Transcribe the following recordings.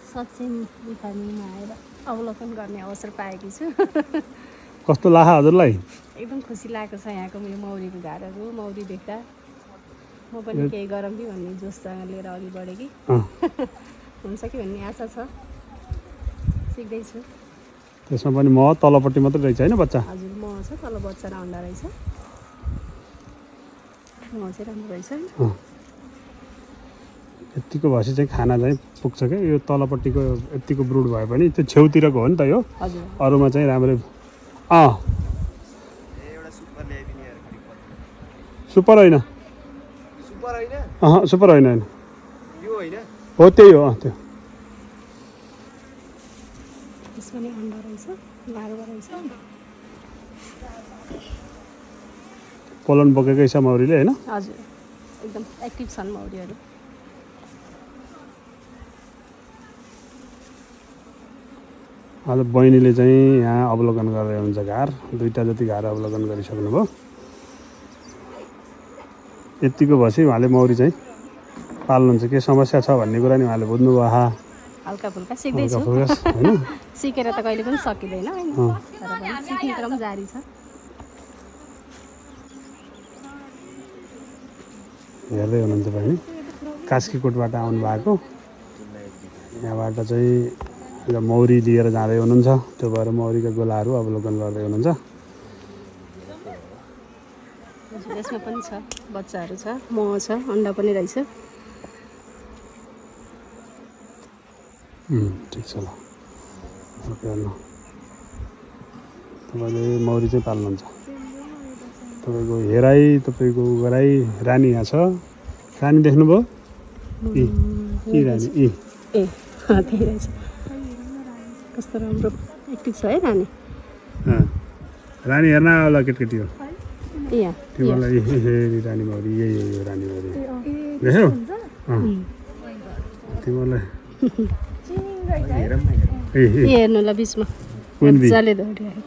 साँच्चै बिफानीमा आएर अवलोकन गर्ने अवसर पाएकी छु। कस्तो लाग्छ हजुरलाई? एकदम खुसी लागेको छ यहाँको यो मौरीको घारहरू मौरी देख्दा। म पनि केही गरौँ कि भन्ने जोससँग लिएर अघि बढेँ कि हुन्छ कि भन्ने आशा छ। सिक्दैछु। त्यसमा पनि म तलपट्टि मात्रै रहेछ होइन बच्चा? हजुर म छ तल बच्चा र अन्डा रहेछ। म चाहिँ राम्रो रहेछ। यतिको भएपछि चाहिँ खाना चाहिँ पुग्छ क्या। यो तलपट्टिको यतिको ब्रुड भए पनि त्यो छेउतिरको हो नि त यो। हजुर अरूमा चाहिँ राम्रै सुपर होइन सुपर होइन हो त्यही हो त्यो। त्यसमा नि अन्डा रहेछ लार्वा रहेछ। पोलन बोकेकै छ मौरीले होइन? हजुर एकदम एक्टिभ छन् मौरीहरू। आज बहिनीले चाहिँ यहाँ अवलोकन गर्दै हुनुहुन्छ घार। 2टा जति घार अवलोकन गरिसक्नुभयो। यतिको भएपछि उहाँले मौरी चाहिँ पाल्नुहुन्छ। के समस्या छ भन्ने कुरा नि उहाँले बुझ्नुभयो। हल्का फुल्का सिक्दैछु। होइन सिकेर त कहिले पनि सकिँदैन होइन, तर पनि सिक्ने क्रम जारी छ। हेर्दै हुनुहुन्छ बहिनी कास्कीकोटबाट आउनु भएको। यहाँबाट चाहिँ मौरी लिएर जाँदै हुनुहुन्छ। त्यो भएर मौरीका गोलाहरू अवलोकन गर्दै हुनुहुन्छ। यसमा पनि छ बच्चाहरू छ मह छ अन्डा पनि रहेछ। ठिक छ ल। तपाईँले मौरी चाहिँ पाल्नुहुन्छ। तपाईँको हेराई तपाईँको गराई रानी यहाँ छ। रानी देख्नुभयो? यी रानी यी ए त्यही रहेछ। कस्तो राम्रो एक्टिभ छ है रानी। रानी हेर्न होला केटकेटी हो यहाँ तिमीलाई। रानी मौरी यही हो रानी मौरी देख्यौ? तिमीलाई हेर्नु ल बिचमा मजाले दौडिरहेको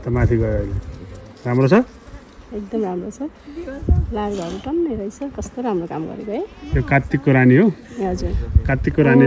त माथि गयो अहिले। राम्रो छ एकदम राम्रो छ। लार्भाहरू टन्नै रहेछ। कस्तो राम्रो काम गरेको है। यो कार्तिकको रानी हो। हजुर कार्तिकको रानी